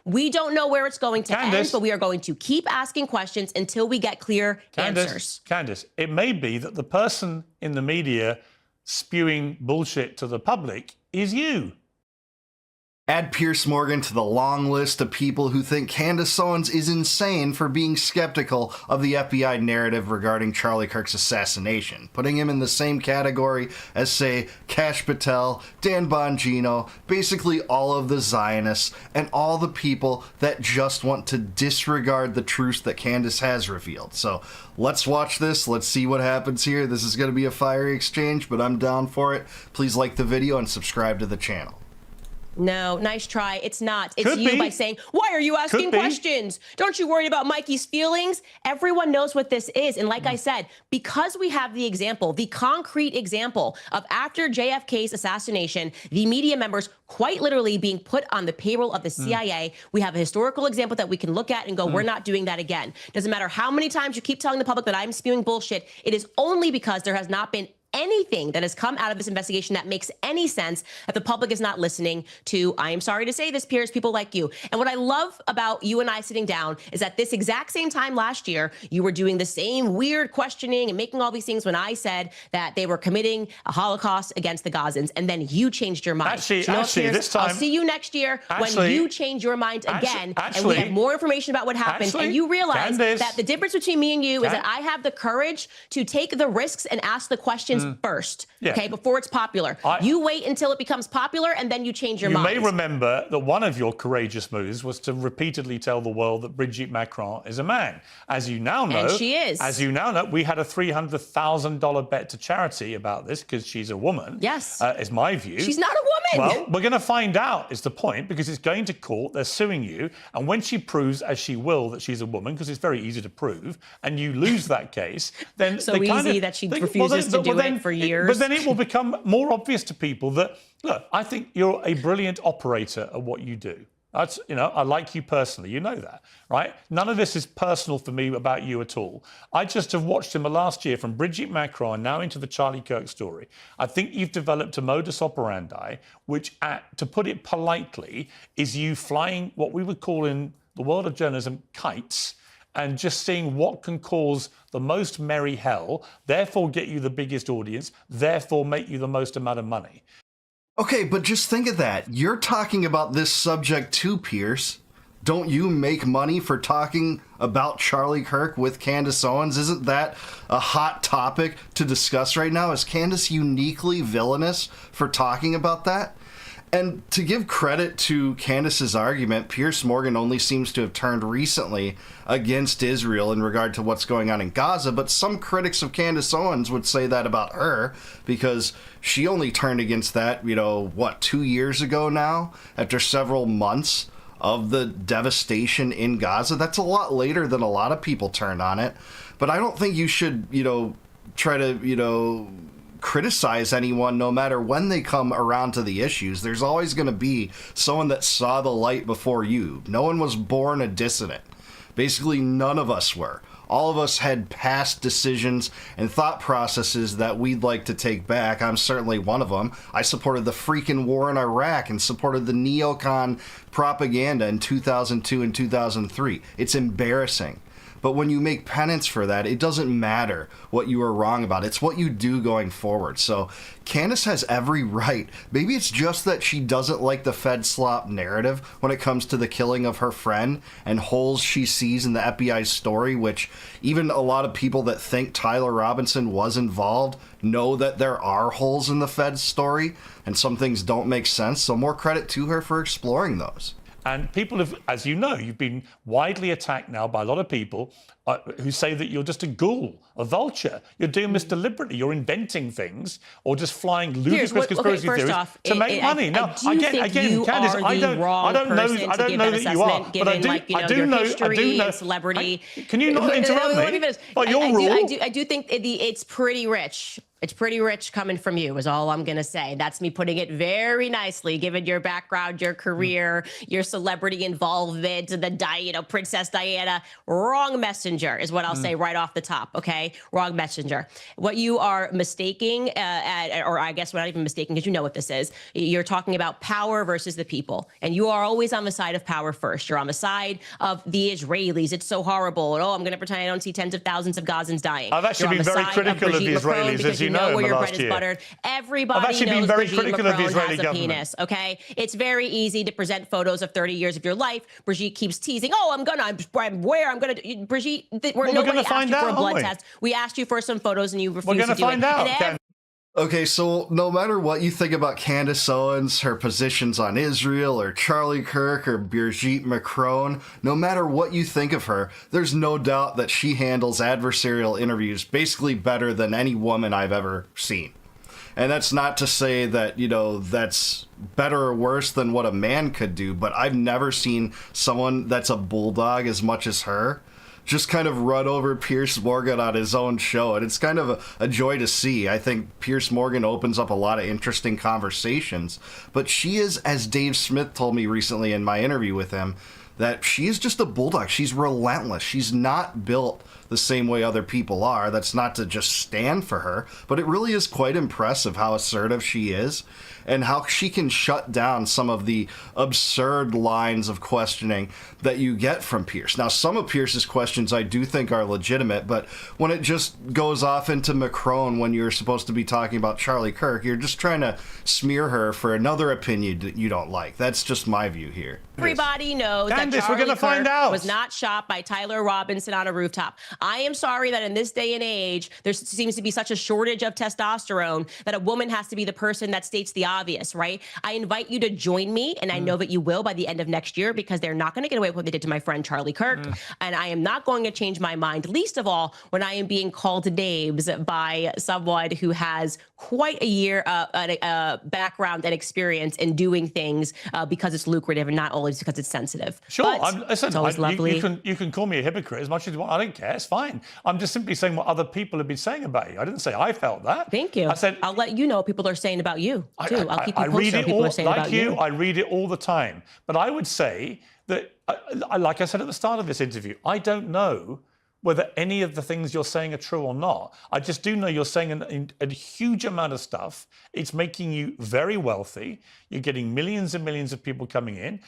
We don't know where it's going to Candace, end, but we are going to keep asking questions until we get clear answers. Candace, it may be that the person in the media spewing bullshit to the public is you. Add Piers Morgan to the long list of people who think Candace Owens is insane for being skeptical of the FBI narrative regarding Charlie Kirk's assassination, putting him in the same category as, say, Kash Patel, Dan Bongino, basically all of the Zionists, and all the people that just want to disregard the truths that Candace has revealed. So let's watch this. Let's see what happens here. This is going to be a fiery exchange, but I'm down for it. Please like the video and subscribe to the channel. No, nice try. It's not. It's you by saying, why are you asking questions? Don't you worry about Mikey's feelings? Everyone knows what this is. And like I said, because we have the example, the concrete example of after JFK's assassination, the media members quite literally being put on the payroll of the CIA, we have a historical example that we can look at and go, we're not doing that again. Doesn't matter how many times you keep telling the public that I'm spewing bullshit. It is only because there has not been anything that has come out of this investigation that makes any sense that the public is not listening to. I am sorry to say this, Piers, people like you. And what I love about you and I sitting down is at this exact same time last year, you were doing the same weird questioning and making all these things when I said that they were committing a Holocaust against the Gazans, and then you changed your mind. Actually, Piers, this time, I'll see you next year when you change your mind again, and we have more information about what happened, and you realize that the difference between me and you is that I have the courage to take the risks and ask the questions first, okay, before it's popular. You wait until it becomes popular, and then you change your mind. You may remember that one of your courageous moves was to repeatedly tell the world that Brigitte Macron is a man. As you now know, and she is. As you now know, we had a $300,000 bet to charity about this because she's a woman. Yes, is my view. She's not a woman. Well, we're going to find out. Is the point, because it's going to court. They're suing you, and when she proves, as she will, that she's a woman, because it's very easy to prove, and you lose that case, then so easy that she refuses to do it for years. But then it will become more obvious to people that, look, I think you're a brilliant operator at what you do. That's, you know, I like you personally. You know that, right? None of this is personal for me about you at all. I just have watched him last year from Brigitte Macron now into the Charlie Kirk story. I think you've developed a modus operandi, which, to put it politely, is you flying what we would call in the world of journalism kites, and just seeing what can cause the most merry hell, therefore get you the biggest audience, therefore make you the most amount of money. Okay, but just think of that. You're talking about this subject too, Piers. Don't you make money for talking about Charlie Kirk with Candace Owens? Isn't that a hot topic to discuss right now? Is Candace uniquely villainous for talking about that? And to give credit to Candace's argument, Piers Morgan only seems to have turned recently against Israel in regard to what's going on in Gaza, but some critics of Candace Owens would say that about her because she only turned against that, you know, what, 2 years ago now, after several months of the devastation in Gaza. That's a lot later than a lot of people turned on it. But I don't think you should, you know, try to, you know, criticize anyone no matter when they come around to the issues. There's always going to be someone that saw the light before you. No one was born a dissident. Basically, none of us were. All of us had past decisions and thought processes that we'd like to take back. I'm certainly one of them. I supported the freaking war in Iraq and supported the neocon propaganda in 2002 and 2003. It's embarrassing. But when you make penance for that, it doesn't matter what you were wrong about. It's what you do going forward. So Candace has every right. Maybe it's just that she doesn't like the Fed slop narrative when it comes to the killing of her friend and holes she sees in the FBI's story, which even a lot of people that think Tyler Robinson was involved know that there are holes in the Fed's story and some things don't make sense. So more credit to her for exploring those. And people have, as you know, you've been widely attacked now by a lot of people who say that you're just a ghoul, a vulture. You're doing this deliberately. You're inventing things or just flying ludicrous conspiracy theories to make money. Now, again, Candace, I don't know that you are, but I do know celebrity. Can you not interrupt me? But your rule. I do think it's pretty rich. It's pretty rich coming from you is all I'm going to say. That's me putting it very nicely, given your background, your career, your celebrity involvement, the Princess Diana. Wrong messenger is what I'll say right off the top. Okay. Wrong messenger. What you are mistaking, or I guess we're not even mistaking because you know what this is. You're talking about power versus the people. And you are always on the side of power first. You're on the side of the Israelis. It's so horrible. And, I'm going to pretend I don't see tens of thousands of Gazans dying. I've actually been very critical of the Israelis, as you know, where in the your last bread year. is buttered. Everybody I've actually knows been very Brigitte critical of the Macron Israeli has a government. penis, okay? It's very easy to present photos of 30 years of your life. Brigitte keeps teasing, Brigitte, nobody asked you for a blood test. We asked you for some photos and you refused to do it. We're going to find out. Okay, so no matter what you think about Candace Owens, her positions on Israel, or Charlie Kirk, or Brigitte Macron, no matter what you think of her, there's no doubt that she handles adversarial interviews basically better than any woman I've ever seen. And that's not to say that, that's better or worse than what a man could do, but I've never seen someone that's a bulldog as much as her just kind of run over Piers Morgan on his own show. And it's kind of a joy to see. I think Piers Morgan opens up a lot of interesting conversations. But she is, as Dave Smith told me recently in my interview with him, that she is just a bulldog. She's relentless. She's not built the same way other people are. That's not to just stand for her, but it really is quite impressive how assertive she is and how she can shut down some of the absurd lines of questioning that you get from Piers. Now, some of Piers's questions I do think are legitimate, but when it just goes off into Macron when you're supposed to be talking about Charlie Kirk, you're just trying to smear her for another opinion that you don't like. That's just my view here. Everybody knows Candace, that Charlie Kirk was not shot by Tyler Robinson on a rooftop. I am sorry that in this day and age, there seems to be such a shortage of testosterone that a woman has to be the person that states the obvious, right? I invite you to join me, and I know that you will by the end of next year, because they're not going to get away with what they did to my friend Charlie Kirk. And I am not going to change my mind, least of all when I am being called names by someone who has quite a year background and experience in doing things because it's lucrative and not always because it's sensitive. Sure, listen, it's always lovely. You can call me a hypocrite as much as you want. I don't care. It's fine. I'm just simply saying what other people have been saying about you. I didn't say I felt that. Thank you. I said I'll let you know what people are saying about you too. I'll keep you I posted read on it people all, are saying like about you. I read it all the time. But I would say that, like I said at the start of this interview, I don't know whether any of the things you're saying are true or not. I just do know you're saying a huge amount of stuff. It's making you very wealthy. You're getting millions and millions of people coming in.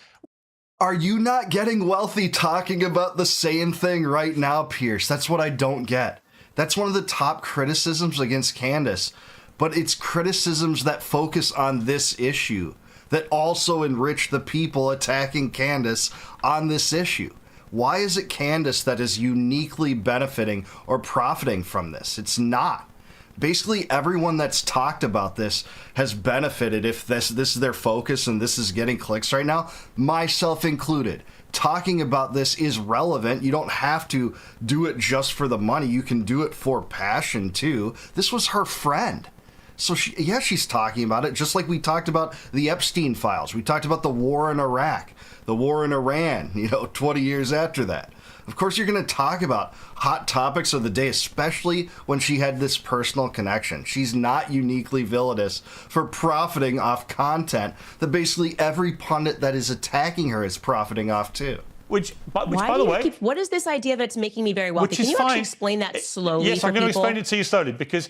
Are you not getting wealthy talking about the same thing right now, Piers? That's what I don't get. That's one of the top criticisms against Candace. But it's criticisms that focus on this issue, that also enrich the people attacking Candace on this issue. Why is it Candace that is uniquely benefiting or profiting from this? It's not. Basically, everyone that's talked about this has benefited if this is their focus and this is getting clicks right now, myself included. Talking about this is relevant. You don't have to do it just for the money. You can do it for passion, too. This was her friend. So, she's talking about it, just like we talked about the Epstein files. We talked about the war in Iraq, the war in Iran, 20 years after that. Of course, you're going to talk about hot topics of the day, especially when she had this personal connection. She's not uniquely villainous for profiting off content that basically every pundit that is attacking her is profiting off too. Which by the way, what is this idea that it's making me very wealthy? Can you actually explain that slowly? Yes, I'm going to explain it to you slowly because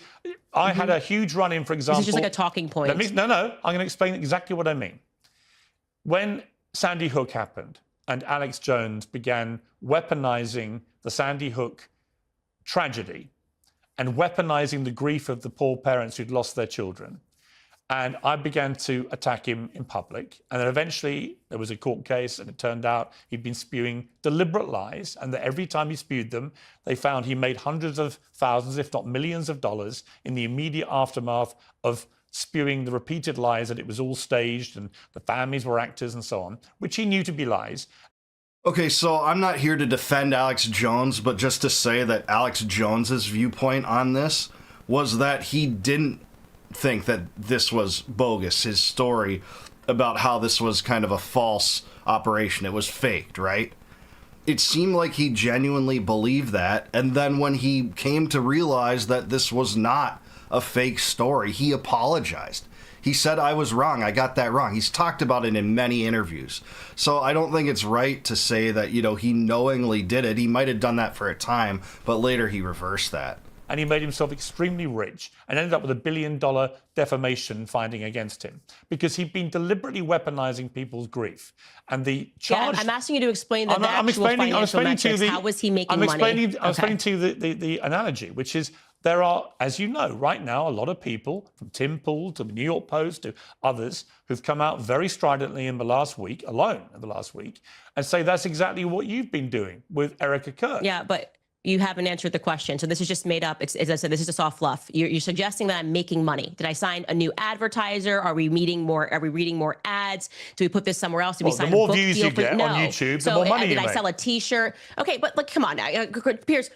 I had a huge run-in, for example. This is just like a talking point. No, I'm going to explain exactly what I mean. When Sandy Hook happened and Alex Jones began weaponizing the Sandy Hook tragedy and weaponizing the grief of the poor parents who'd lost their children, and I began to attack him in public. And then eventually there was a court case and it turned out he'd been spewing deliberate lies, and that every time he spewed them, they found he made hundreds of thousands, if not millions of dollars in the immediate aftermath of spewing the repeated lies that it was all staged and the families were actors and so on, which he knew to be lies. Okay, so I'm not here to defend Alex Jones, but just to say that Alex Jones's viewpoint on this was that he didn't think that this was bogus, his story about how this was kind of a false operation. It was faked, right? It seemed like he genuinely believed that, and then when he came to realize that this was not a fake story. He apologized. He said, I was wrong. I got that wrong. He's talked about it in many interviews. So I don't think it's right to say that, he knowingly did it. He might have done that for a time, but later he reversed that. And he made himself extremely rich and ended up with $1 billion defamation finding against him because he'd been deliberately weaponizing people's grief. And the charge... I'm asking you to explain the actual financial metrics. How was he making money? I'm explaining to you the analogy, which is there are, as you know, right now, a lot of people, from Tim Pool to the New York Post to others, who've come out very stridently in the last week, and say that's exactly what you've been doing with Erica Kirk. Yeah, but you haven't answered the question. So this is just made up. As I said, this is just all fluff. You're suggesting that I'm making money. Did I sign a new advertiser? Are we reading more ads? Do we put this somewhere else? Do we sign the more a book views deal you get on YouTube, the more money you make. Did I sell a T-shirt? Okay, but come on now, Piers.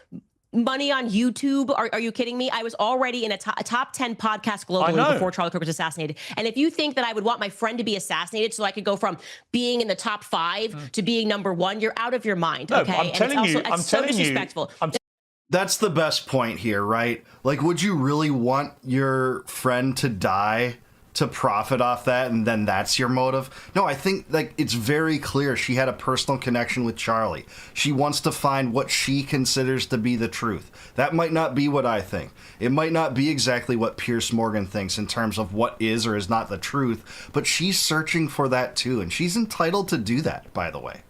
Money on YouTube? Are you kidding me? I was already in a top 10 podcast globally before Charlie Kirk was assassinated. And if you think that I would want my friend to be assassinated so I could go from being in the top 5 to being #1, you're out of your mind. No, okay, I'm telling you, it's so disrespectful. That's the best point here, right? Like, would you really want your friend to die to profit off that, and then that's your motive? No, I think it's very clear she had a personal connection with Charlie. She wants to find what she considers to be the truth. That might not be what I think. It might not be exactly what Piers Morgan thinks in terms of what is or is not the truth, but she's searching for that too, and she's entitled to do that, by the way.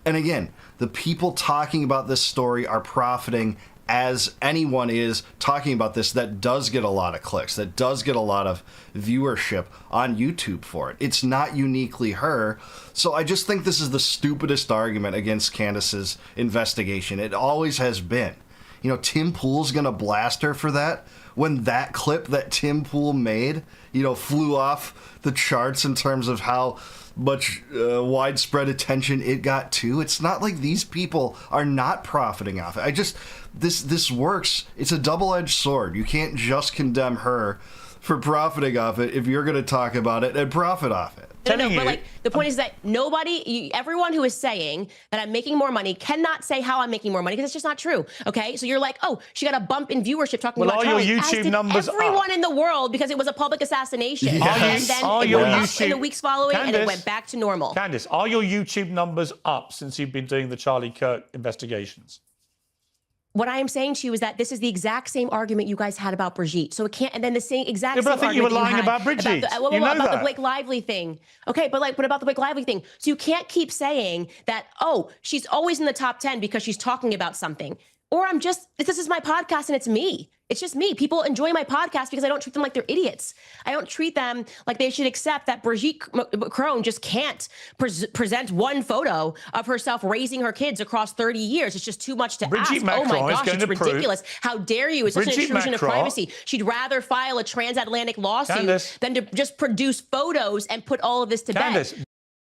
And again, the people talking about this story are profiting, as anyone is talking about this that does get a lot of clicks, that does get a lot of viewership on YouTube for it. It's not uniquely her. So I just think this is the stupidest argument against Candace's investigation. It always has been. Tim Pool's going to blast her for that when that clip that Tim Pool made, flew off the charts in terms of how much widespread attention it got too. It's not like these people are not profiting off it. This works. It's a double-edged sword. You can't just condemn her for profiting off it if you're going to talk about it and profit off it. No, but the point is that everyone who is saying that I'm making more money cannot say how I'm making more money because it's just not true. Okay, so you're like, oh, she got a bump in viewership talking about Charlie. Your YouTube numbers everyone in the world because it was a public assassination. Yes. And then it went up in the weeks following, and it went back to normal. Candace, are your YouTube numbers up since you've been doing the Charlie Kirk investigations? What I am saying to you is that this is the exact same argument you guys had about Brigitte. So it can't, and then the same exact same but I think you were lying about Brigitte. About the Blake Lively thing. Okay, but what about the Blake Lively thing? So you can't keep saying that, oh, she's always in the top 10 because she's talking about something. Or this is my podcast and it's me. It's just me. People enjoy my podcast because I don't treat them like they're idiots. I don't treat them like they should accept that Brigitte Crone just can't present one photo of herself raising her kids across 30 years. It's just too much to ask. Oh my gosh, it's ridiculous. How dare you? It's such an intrusion of privacy. She'd rather file a transatlantic lawsuit than to just produce photos and put all of this to bed.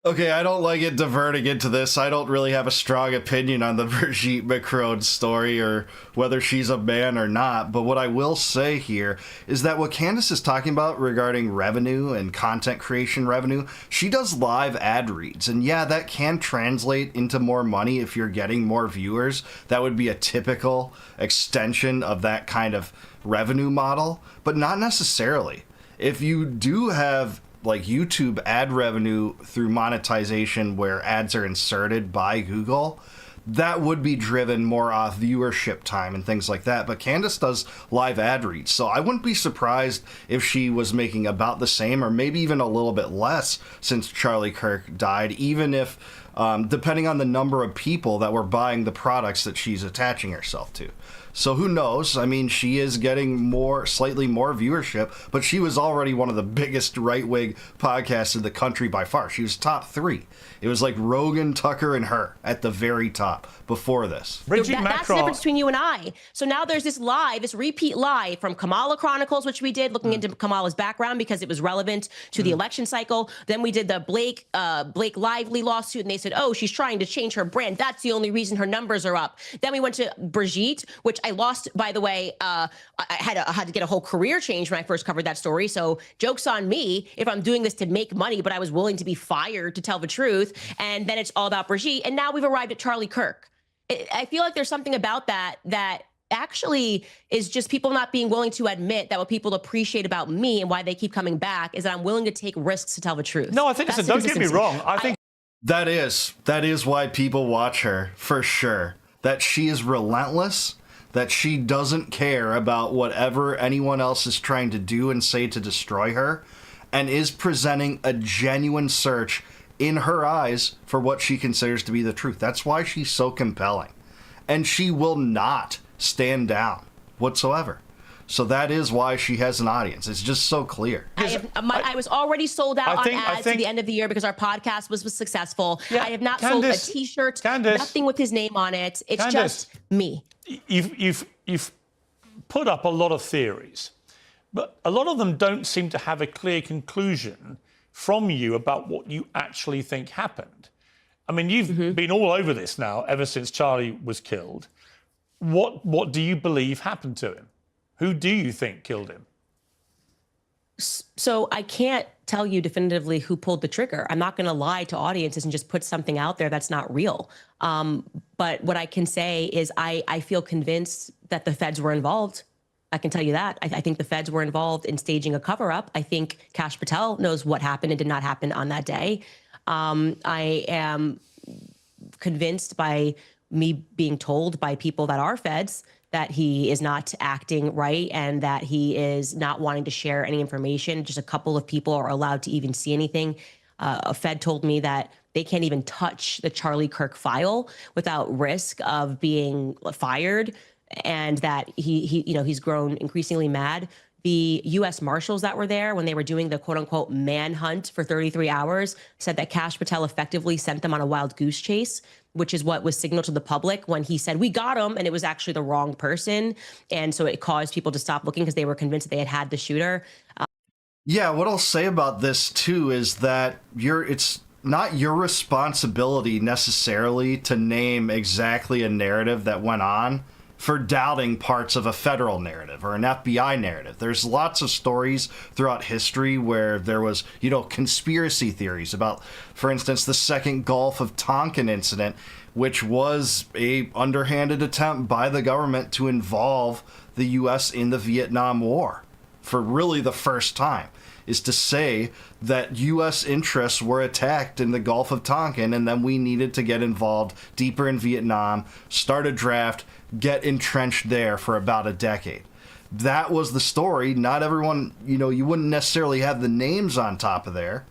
Okay, I don't like it diverting into this. I don't really have a strong opinion on the Brigitte McCrone story or whether she's a man or not, but what I will say here is that what Candace is talking about regarding revenue and content creation revenue, she does live ad reads, and yeah, that can translate into more money if you're getting more viewers. That would be a typical extension of that kind of revenue model, but not necessarily. If you do have YouTube ad revenue through monetization where ads are inserted by Google, that would be driven more off viewership time and things like that. But Candace does live ad reads, so I wouldn't be surprised if she was making about the same or maybe even a little bit less since Charlie Kirk died, even if depending on the number of people that were buying the products that she's attaching herself to. So who knows? I mean, she is getting slightly more viewership, but she was already one of the biggest right-wing podcasts in the country by far. She was top 3. It was like Rogan, Tucker, and her at the very top before this. That's the difference between you and I. So now there's this repeat live from Kamala Chronicles, which we did, looking into Kamala's background because it was relevant to the election cycle. Then we did the Blake Lively lawsuit, and they said, oh, she's trying to change her brand. That's the only reason her numbers are up. Then we went to Brigitte, which I lost, by the way. I had to get a whole career change when I first covered that story. So joke's on me if I'm doing this to make money, but I was willing to be fired to tell the truth. And then it's all about Brigitte. And now we've arrived at Charlie Kirk. I feel like there's something about that actually is just people not being willing to admit that what people appreciate about me and why they keep coming back is that I'm willing to take risks to tell the truth. No, I think so. Don't get me wrong. I think that is why people watch her, for sure. That she is relentless, that she doesn't care about whatever anyone else is trying to do and say to destroy her, and is presenting a genuine search in her eyes for what she considers to be the truth. That's why she's so compelling. And she will not stand down whatsoever. So that is why she has an audience. It's just so clear. I was already sold out on ads to the end of the year because our podcast was successful. Yeah, I have not sold a T-shirt, nothing with his name on it. It's just me. You've put up a lot of theories, but a lot of them don't seem to have a clear conclusion from you about what you actually think happened. I mean, you've been all over this now ever since Charlie was killed. What do you believe happened to him? Who do you think killed him? So I can't tell you definitively who pulled the trigger. I'm not going to lie to audiences and just put something out there that's not real. But what I can say is I feel convinced that the feds were involved. I can tell you that. I think the feds were involved in staging a cover-up. I think Kash Patel knows what happened and did not happen on that day. I am convinced by me being told by people that are feds that he is not acting right and that he is not wanting to share any information. Just a couple of people are allowed to even see anything. A Fed told me that they can't even touch the Charlie Kirk file without risk of being fired, and that he's grown increasingly mad. The U.S. Marshals that were there when they were doing the quote-unquote manhunt for 33 hours said that Kash Patel effectively sent them on a wild goose chase, which is what was signaled to the public when he said, "We got him," and it was actually the wrong person. And so it caused people to stop looking because they were convinced that they had the shooter. Yeah, what I'll say about this, too, is that it's not your responsibility necessarily to name exactly a narrative that went on for doubting parts of a federal narrative or an FBI narrative. There's lots of stories throughout history where there was, conspiracy theories about, for instance, the second Gulf of Tonkin incident, which was a underhanded attempt by the government to involve the U.S. in the Vietnam War for really the first time, is to say that U.S. interests were attacked in the Gulf of Tonkin, and then we needed to get involved deeper in Vietnam, start a draft, get entrenched there for about a decade. That was the story. Not everyone, you wouldn't necessarily have the names on top of there.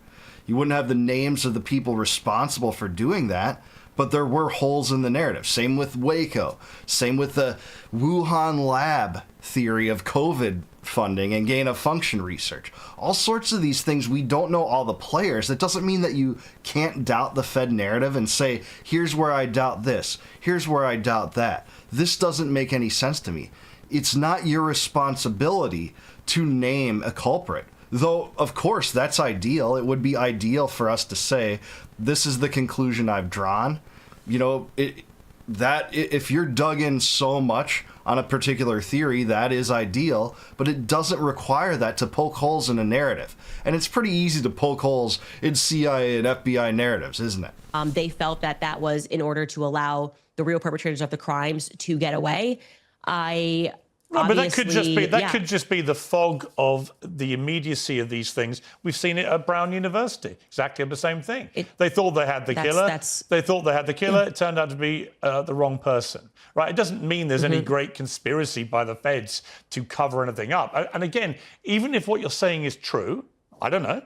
You wouldn't have the names of the people responsible for doing that, but there were holes in the narrative. Same with Waco. Same with the Wuhan lab theory of COVID funding and gain of function research. All sorts of these things, we don't know all the players. That doesn't mean that you can't doubt the Fed narrative and say, here's where I doubt this, here's where I doubt that. This doesn't make any sense to me. It's not your responsibility to name a culprit. Though, of course, that's ideal. It would be ideal for us to say, this is the conclusion I've drawn. If you're dug in so much on a particular theory, that is ideal, but it doesn't require that to poke holes in a narrative. And it's pretty easy to poke holes in CIA and FBI narratives, isn't it? They felt that was in order to allow the real perpetrators of the crimes to get away. But that could just be the fog of the immediacy of these things. We've seen it at Brown University, exactly the same thing. They thought they had the killer. They thought they had the killer. It turned out to be the wrong person. Right? It doesn't mean there's any great conspiracy by the feds to cover anything up. And again, even if what you're saying is true, I don't know.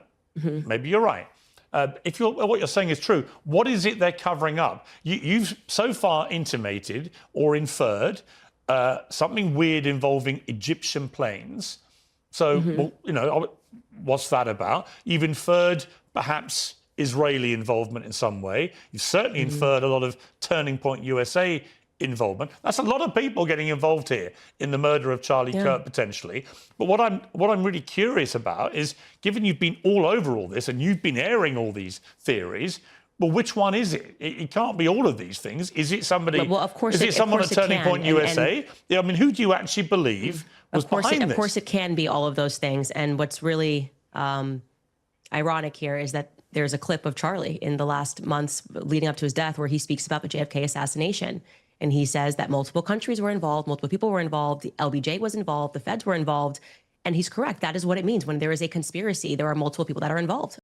Maybe you're right. If what you're saying is true, what is it they're covering up? You've so far intimated or inferred something weird involving Egyptian planes. So, what's that about? You've inferred perhaps Israeli involvement in some way. You've certainly inferred a lot of Turning Point USA involvement. That's a lot of people getting involved here in the murder of Charlie Kirk, potentially. But what I'm really curious about is, given you've been all over all this and you've been airing all these theories, well, which one is it? It can't be all of these things. Is it somebody? Well, of course, is it someone at Turning Point USA? I mean, who do you actually believe was behind this? Of course, it can be all of those things. And what's really ironic here is that there's a clip of Charlie in the last months leading up to his death where he speaks about the JFK assassination. And he says that multiple countries were involved, multiple people were involved, the LBJ was involved, the feds were involved. And he's correct. That is what it means. When there is a conspiracy, there are multiple people that are involved.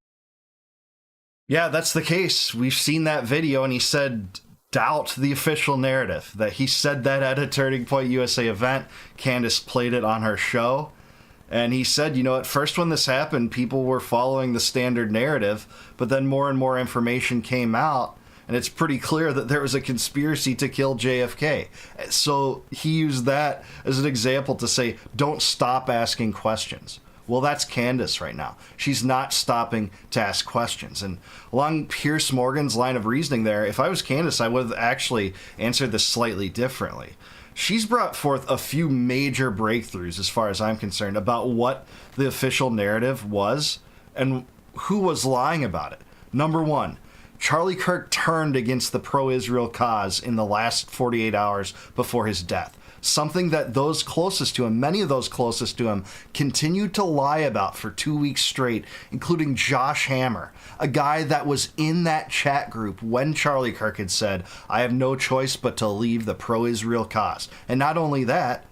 Yeah, that's the case. We've seen that video, and he said, doubt the official narrative. That he said that at a Turning Point USA event. Candace played it on her show. And he said, at first when this happened, people were following the standard narrative, but then more and more information came out, and it's pretty clear that there was a conspiracy to kill JFK. So he used that as an example to say, don't stop asking questions. Well, that's Candace right now. She's not stopping to ask questions. And along Piers Morgan's line of reasoning there, if I was Candace, I would have actually answered this slightly differently. She's brought forth a few major breakthroughs, as far as I'm concerned, about what the official narrative was and who was lying about it. Number one, Charlie Kirk turned against the pro-Israel cause in the last 48 hours before his death. Something that those closest to him, many of those closest to him, continued to lie about for 2 weeks straight, including Josh Hammer, a guy that was in that chat group when Charlie Kirk had said, I have no choice but to leave the pro-Israel cause. And not only that,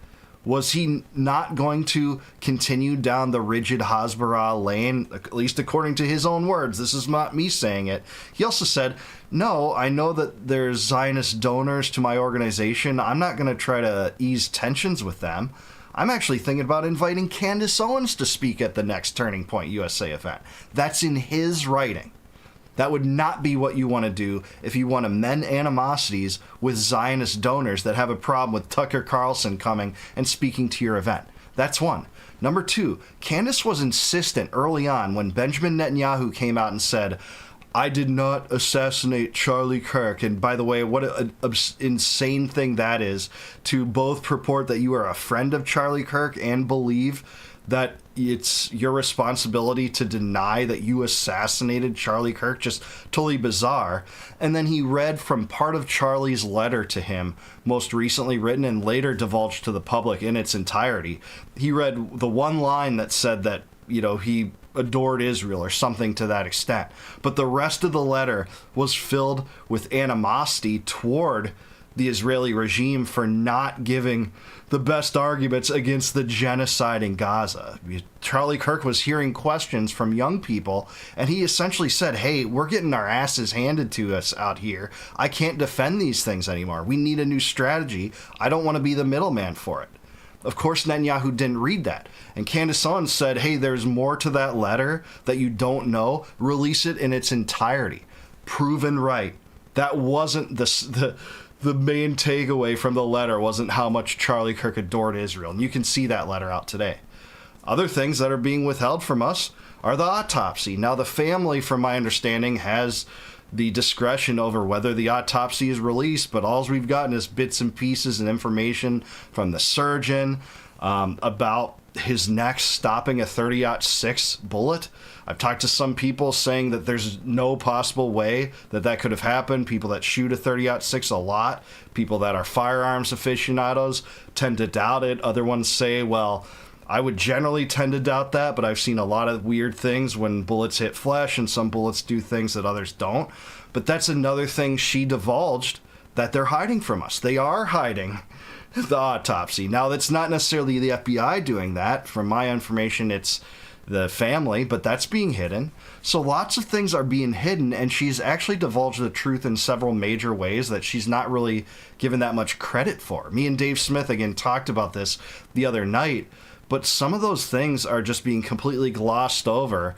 was he not going to continue down the rigid Hasbara lane, at least according to his own words? This is not me saying it. He also said, no, I know that there's Zionist donors to my organization. I'm not going to try to ease tensions with them. I'm actually thinking about inviting Candace Owens to speak at the next Turning Point USA event. That's in his writing. That would not be what you want to do if you want to mend animosities with Zionist donors that have a problem with Tucker Carlson coming and speaking to your event. That's one. Number two, Candace was insistent early on when Benjamin Netanyahu came out and said, I did not assassinate Charlie Kirk. And by the way, what an insane thing that is to both purport that you are a friend of Charlie Kirk and believe that it's your responsibility to deny that you assassinated Charlie Kirk. Just totally bizarre. And then he read from part of Charlie's letter to him, most recently written and later divulged to the public in its entirety. He read the one line that said that, he adored Israel or something to that extent. But the rest of the letter was filled with animosity toward the Israeli regime for not giving the best arguments against the genocide in Gaza. Charlie Kirk was hearing questions from young people, and he essentially said, hey, we're getting our asses handed to us out here. I can't defend these things anymore. We need a new strategy. I don't want to be the middleman for it. Of course, Netanyahu didn't read that. And Candace Owens said, hey, there's more to that letter that you don't know. Release it in its entirety. Proven right. That wasn't the main takeaway from the letter wasn't how much Charlie Kirk adored Israel. And you can see that letter out today. Other things that are being withheld from us are the autopsy. Now, the family, from my understanding, has the discretion over whether the autopsy is released, but all we've gotten is bits and pieces and information from the surgeon about his neck stopping a 30-06 bullet. I've talked to some people saying that there's no possible way that could have happened. People that shoot a 30-06 a lot, people that are firearms aficionados tend to doubt it. Other ones say, well, I would generally tend to doubt that, but I've seen a lot of weird things when bullets hit flesh, and some bullets do things that others don't. But that's another thing she divulged that they're hiding from us. They are hiding the autopsy. Now, that's not necessarily the FBI doing that. From my information, it's the family, but that's being hidden. So lots of things are being hidden, and she's actually divulged the truth in several major ways that she's not really given that much credit for. Me and Dave Smith, again, talked about this the other night, but some of those things are just being completely glossed over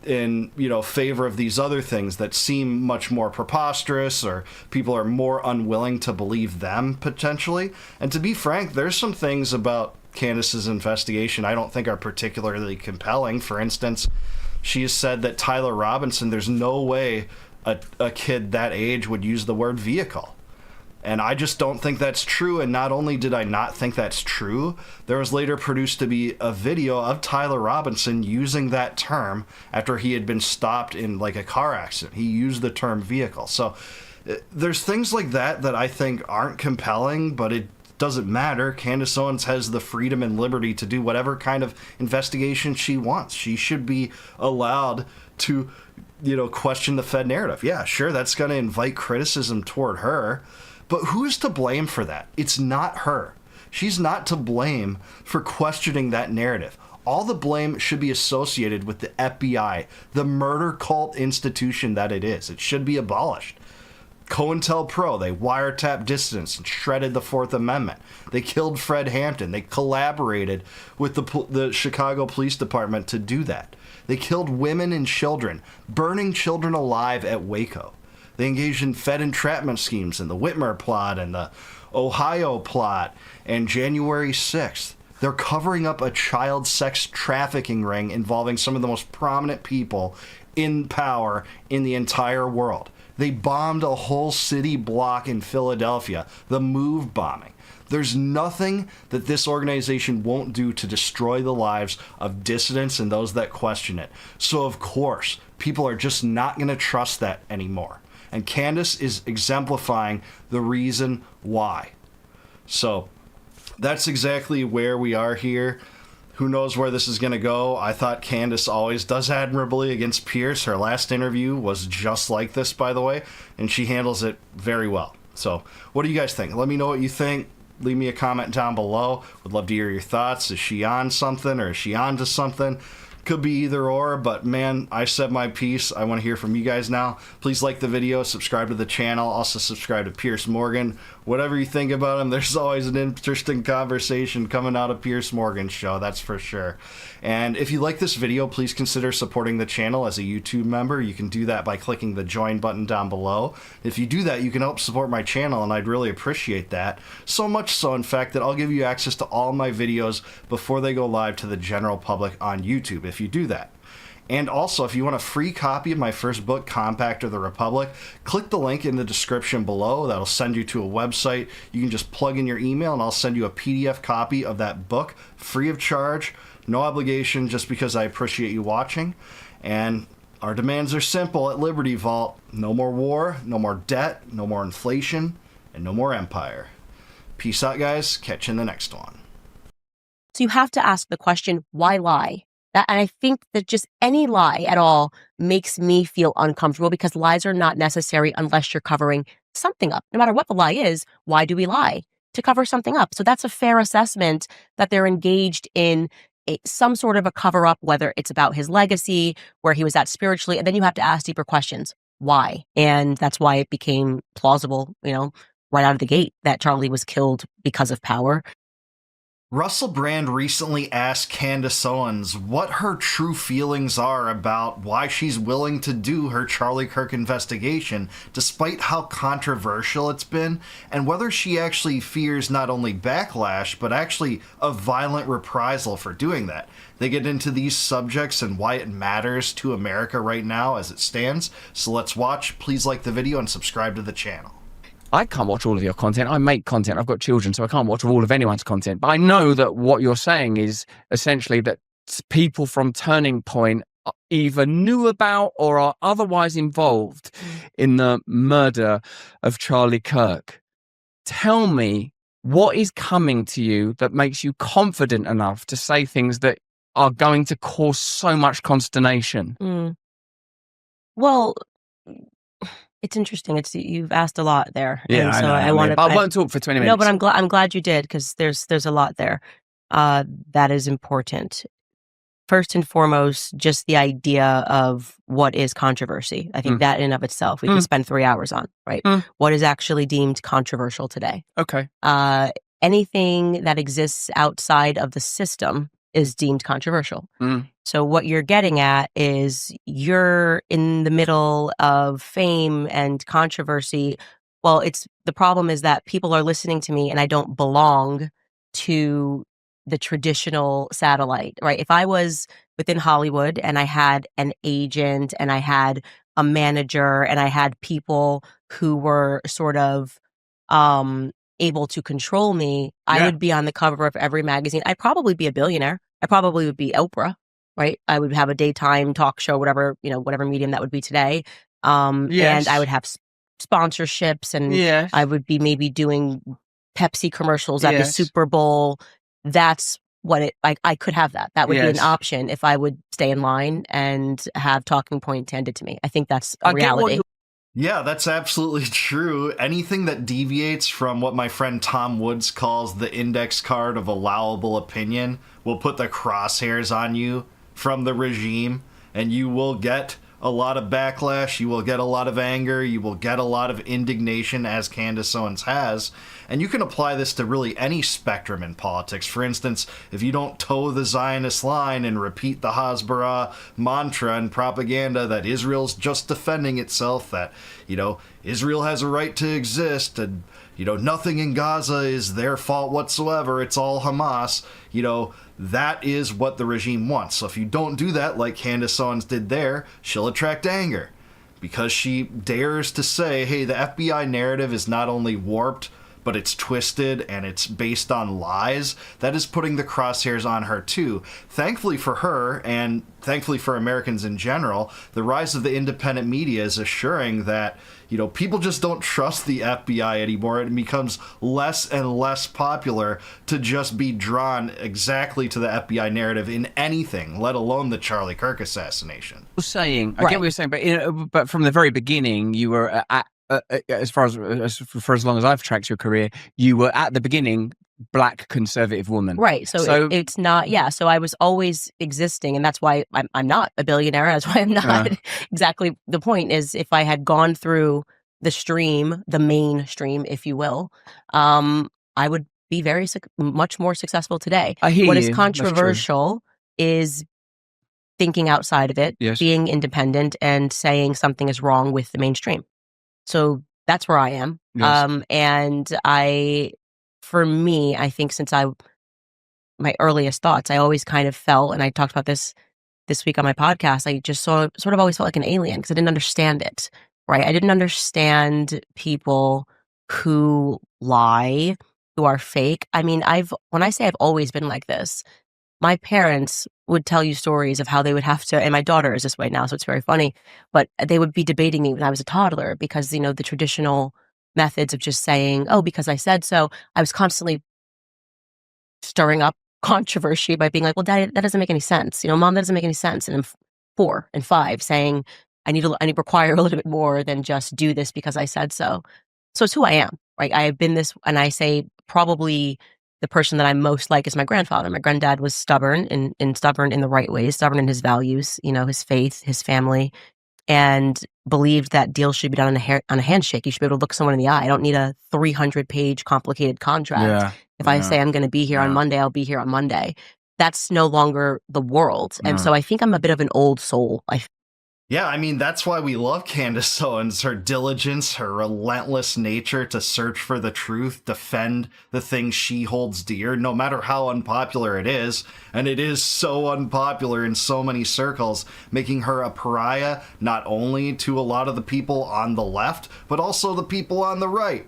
in favor of these other things that seem much more preposterous, or people are more unwilling to believe them potentially. And to be frank, there's some things about Candace's investigation I don't think are particularly compelling. For instance, she has said that Tyler Robinson, there's no way a kid that age would use the word vehicle. And I just don't think that's true. And not only did I not think that's true, there was later produced to be a video of Tyler Robinson using that term after he had been stopped in like a car accident. He used the term vehicle. So there's things like that I think aren't compelling, but it doesn't matter. Candace Owens has the freedom and liberty to do whatever kind of investigation she wants. She should be allowed to, question the Fed narrative. Yeah, sure, that's going to invite criticism toward her. But who's to blame for that? It's not her. She's not to blame for questioning that narrative. All the blame should be associated with the FBI, the murder cult institution that it is. It should be abolished. COINTELPRO, they wiretapped dissidents and shredded the Fourth Amendment. They killed Fred Hampton. They collaborated with the Chicago Police Department to do that. They killed women and children, burning children alive at Waco. They engaged in Fed entrapment schemes in the Whitmer plot and the Ohio plot and January 6th. They're covering up a child sex trafficking ring involving some of the most prominent people in power in the entire world. They bombed a whole city block in Philadelphia, the MOVE bombing. There's nothing that this organization won't do to destroy the lives of dissidents and those that question it. So of course, people are just not going to trust that anymore. And Candace is exemplifying the reason why. So that's exactly where we are here. Who knows where this is going to go? I thought Candace always does admirably against Piers. Her last interview was just like this, by the way, and she handles it very well. So what do you guys think? Let me know what you think. Leave me a comment down below. Would love to hear your thoughts. Is she on something or is she on to something? Could be either or, but man, I said my piece. I want to hear from you guys now. Please like the video, subscribe to the channel, also subscribe to Piers Morgan. Whatever you think about him, there's always an interesting conversation coming out of Piers Morgan's show, that's for sure. And if you like this video, please consider supporting the channel as a YouTube member. You can do that by clicking the join button down below. If you do that, you can help support my channel, and I'd really appreciate that. So much so, in fact, that I'll give you access to all my videos before they go live to the general public on YouTube, if you do that. And also, if you want a free copy of my first book, Compact of the Republic, click the link in the description below. That'll send you to a website. You can just plug in your email and I'll send you a PDF copy of that book, free of charge, no obligation, just because I appreciate you watching. And our demands are simple at Liberty Vault. No more war, no more debt, no more inflation, and no more empire. Peace out, guys. Catch you in the next one. So you have to ask the question, why lie? And I think that just any lie at all makes me feel uncomfortable because lies are not necessary unless you're covering something up. No matter what the lie is, why do we lie? To cover something up. So that's a fair assessment that they're engaged in some sort of a cover up, whether it's about his legacy, where he was at spiritually, and then you have to ask deeper questions. Why? And that's why it became plausible, right out of the gate that Charlie was killed because of power. Russell Brand recently asked Candace Owens what her true feelings are about why she's willing to do her Charlie Kirk investigation, despite how controversial it's been, and whether she actually fears not only backlash, but actually a violent reprisal for doing that. They get into these subjects and why it matters to America right now as it stands. So let's watch. Please like the video and subscribe to the channel. I can't watch all of your content. I make content. I've got children, so I can't watch all of anyone's content. But I know that what you're saying is essentially that people from Turning Point either knew about or are otherwise involved in the murder of Charlie Kirk. Tell me what is coming to you that makes you confident enough to say things that are going to cause so much consternation. Well, it's interesting. You've asked a lot there. Yeah, and so I won't talk for 20 minutes. No, but I'm glad you did, because there's a lot there that is important. First and foremost, just the idea of what is controversy. I think that in and of itself, we could spend 3 hours on, right? What is actually deemed controversial today? Okay. Anything that exists outside of the system is deemed controversial. So what you're getting at is you're in the middle of fame and controversy. Well, the problem is that people are listening to me and I don't belong to the traditional satellite, right? If I was within Hollywood and I had an agent and I had a manager and I had people who were sort of able to control me, I would be on the cover of every magazine. I'd probably be a billionaire. I probably would be Oprah, right? I would have a daytime talk show, whatever medium that would be today. And I would have sponsorships and I would be maybe doing Pepsi commercials at the Super Bowl. That's what I could have that. That would be an option if I would stay in line and have talking points handed to me. I think that's a reality. Yeah, that's absolutely true. Anything that deviates from what my friend Tom Woods calls the index card of allowable opinion will put the crosshairs on you from the regime, and you will get a lot of backlash, you will get a lot of anger, you will get a lot of indignation, as Candace Owens has. And you can apply this to really any spectrum in politics. For instance, if you don't toe the Zionist line and repeat the Hasbara mantra and propaganda that Israel's just defending itself, that, Israel has a right to exist, and, nothing in Gaza is their fault whatsoever, it's all Hamas, that is what the regime wants. So if you don't do that, like Candace Owens did there, she'll attract anger. Because she dares to say, hey, the FBI narrative is not only warped, but it's twisted and it's based on lies. That is putting the crosshairs on her too. Thankfully for her, and thankfully for Americans in general, the rise of the independent media is assuring that, people just don't trust the FBI anymore. It becomes less and less popular to just be drawn exactly to the FBI narrative in anything, let alone the Charlie Kirk assassination. I get what you're saying, but from the very beginning, you were as far as for as long as I've tracked your career, you were at the beginning Black conservative woman, right? So it's not, So I was always existing, and that's why I'm not a billionaire. That's why I'm not exactly. The point is, if I had gone through the mainstream, if you will, I would be much more successful today. I hear what you. is controversial is thinking outside of it, yes. being independent, and saying something is wrong with the mainstream. So that's where I am. Yes. And for me, I think since my earliest thoughts, I always kind of felt, and I talked about this week on my podcast, I just sort of always felt like an alien because I didn't understand it, right? I didn't understand people who lie, who are fake. I mean, when I say I've always been like this, my parents would tell you stories of how they would have to, and my daughter is this way now, so it's very funny, but they would be debating me when I was a toddler because, the traditional methods of just saying, oh, because I said so, I was constantly stirring up controversy by being like, well, Daddy, that doesn't make any sense. Mom, that doesn't make any sense. And I'm 4 and 5 saying, I require a little bit more than just do this because I said so. So it's who I am, right? I have been this, and I say probably the person that I'm most like is my grandfather. My granddad was stubborn and stubborn in the right ways, stubborn in his values, his faith, his family, and believed that deals should be done on a handshake. You should be able to look someone in the eye. I don't need a 300-page complicated contract. Yeah. If I say I'm going to be here on Monday, I'll be here on Monday. That's no longer the world. And so I think I'm a bit of an old soul. Yeah, I mean, that's why we love Candace Owens, her diligence, her relentless nature to search for the truth, defend the things she holds dear, no matter how unpopular it is. And it is so unpopular in so many circles, making her a pariah, not only to a lot of the people on the left, but also the people on the right.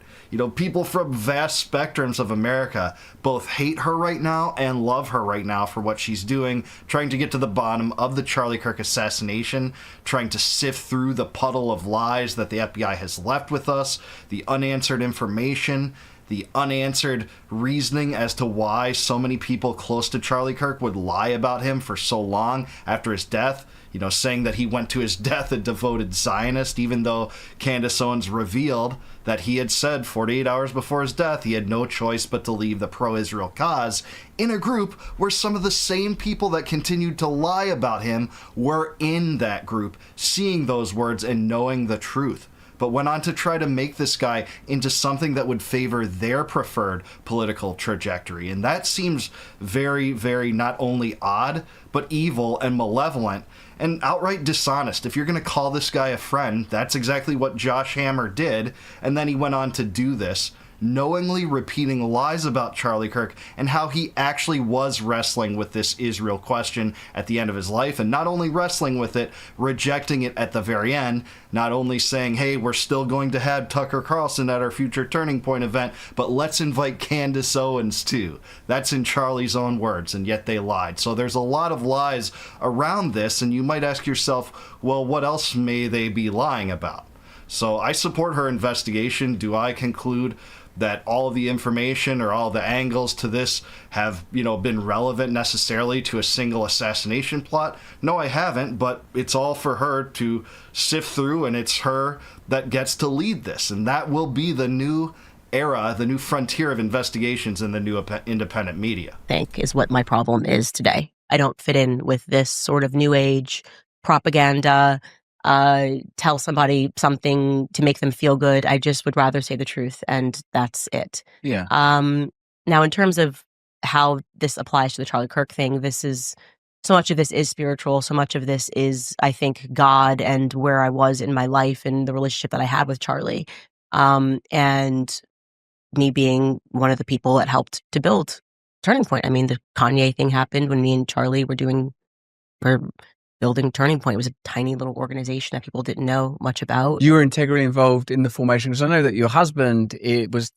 People from vast spectrums of America both hate her right now and love her right now for what she's doing, trying to get to the bottom of the Charlie Kirk assassination, trying to sift through the puddle of lies that the FBI has left with us, the unanswered information, the unanswered reasoning as to why so many people close to Charlie Kirk would lie about him for so long after his death, saying that he went to his death a devoted Zionist, even though Candace Owens revealed that he had said 48 hours before his death he had no choice but to leave the pro-Israel cause, in a group where some of the same people that continued to lie about him were in that group, seeing those words and knowing the truth, but went on to try to make this guy into something that would favor their preferred political trajectory. And that seems very, very not only odd, but evil and malevolent and outright dishonest. If you're going to call this guy a friend, that's exactly what Josh Hammer did. And then he went on to do this, knowingly repeating lies about Charlie Kirk and how he actually was wrestling with this Israel question at the end of his life, and not only wrestling with it, rejecting it at the very end, not only saying, hey, we're still going to have Tucker Carlson at our future Turning Point event, but let's invite Candace Owens too. That's in Charlie's own words, and yet they lied. So there's a lot of lies around this, and you might ask yourself, well, what else may they be lying about? So I support her investigation. Do I conclude that all of the information or all the angles to this have, been relevant necessarily to a single assassination plot. No, I haven't, but it's all for her to sift through, and it's her that gets to lead this. And that will be the new era, the new frontier of investigations in the new independent media. I think is what my problem is today. I don't fit in with this sort of new age propaganda, tell somebody something to make them feel good. I just would rather say the truth, and that's it. Yeah. Now, in terms of how this applies to the Charlie Kirk thing, so much of this is spiritual. So much of this is, I think, God and where I was in my life and the relationship that I had with Charlie. And me being one of the people that helped to build Turning Point. I mean, the Kanye thing happened when me and Charlie were building Turning Point. It was a tiny little organization that people didn't know much about. You were integrally involved in the formation, because I know that your husband, because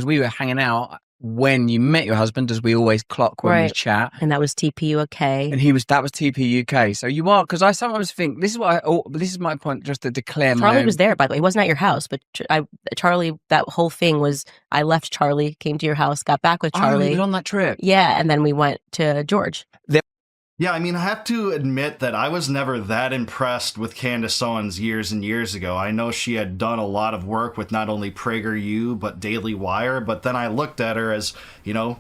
we were hanging out when you met your husband, as we always clock when we chat, and that was TPUK, and that was TPUK. So you are, because I sometimes think this is my point, just to declare. Charlie was there, by the way. He wasn't at your house, but Charlie. That whole thing was, I left Charlie, came to your house, got back with Charlie. Oh, he was on that trip. Yeah, and then we went to George. Yeah, I mean, I have to admit that I was never that impressed with Candace Owens years and years ago. I know she had done a lot of work with not only PragerU, but Daily Wire, but then I looked at her as,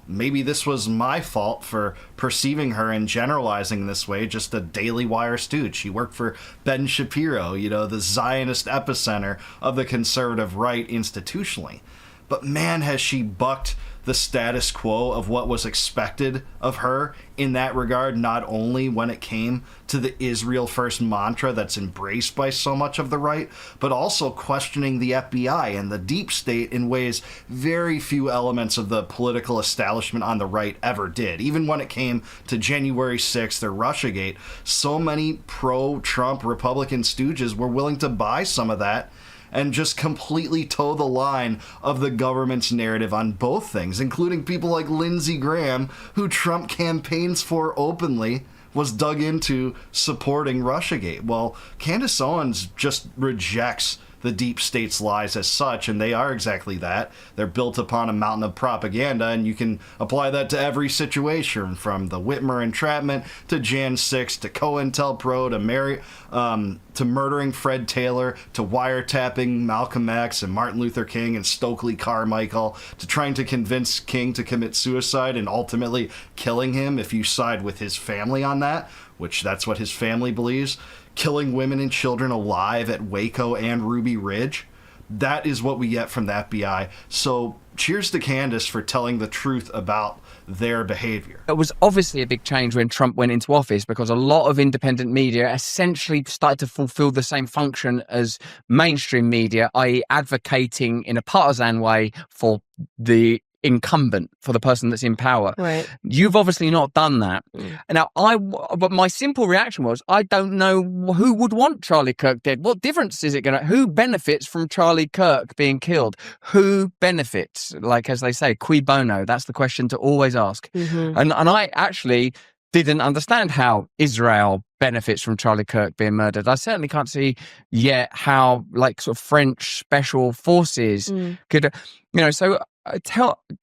maybe this was my fault for perceiving her and generalizing this way, just a Daily Wire stooge. She worked for Ben Shapiro, the Zionist epicenter of the conservative right institutionally. But man, has she bucked the status quo of what was expected of her in that regard, not only when it came to the Israel First mantra that's embraced by so much of the right, but also questioning the FBI and the deep state in ways very few elements of the political establishment on the right ever did. Even when it came to January 6th or Russiagate, so many pro-Trump Republican stooges were willing to buy some of that and just completely toe the line of the government's narrative on both things, including people like Lindsey Graham, who Trump campaigns for openly, was dug into supporting Russiagate. Well, Candace Owens just rejects the deep state's lies as such, and they are exactly that. They're built upon a mountain of propaganda, and you can apply that to every situation, from the Whitmer entrapment to Jan 6 to COINTELPRO to murdering Fred Taylor, to wiretapping Malcolm X and Martin Luther King and Stokely Carmichael, to trying to convince King to commit suicide and ultimately killing him if you side with his family on that, which that's what his family believes. Killing women and children alive at Waco and Ruby Ridge. That is what we get from the FBI. So cheers to Candace for telling the truth about their behavior. It was obviously a big change when Trump went into office, because a lot of independent media essentially started to fulfill the same function as mainstream media, i.e. advocating in a partisan way for the incumbent, for the person that's in power. Right. You've obviously not done that. Now, but my simple reaction was, I don't know who would want Charlie Kirk dead. What difference is it going to? Who benefits from Charlie Kirk being killed? Who benefits? Like, as they say, cui bono. That's the question to always ask. Mm-hmm. And I actually didn't understand how Israel benefits from Charlie Kirk being murdered. I certainly can't see yet how, like, sort of French special forces could, so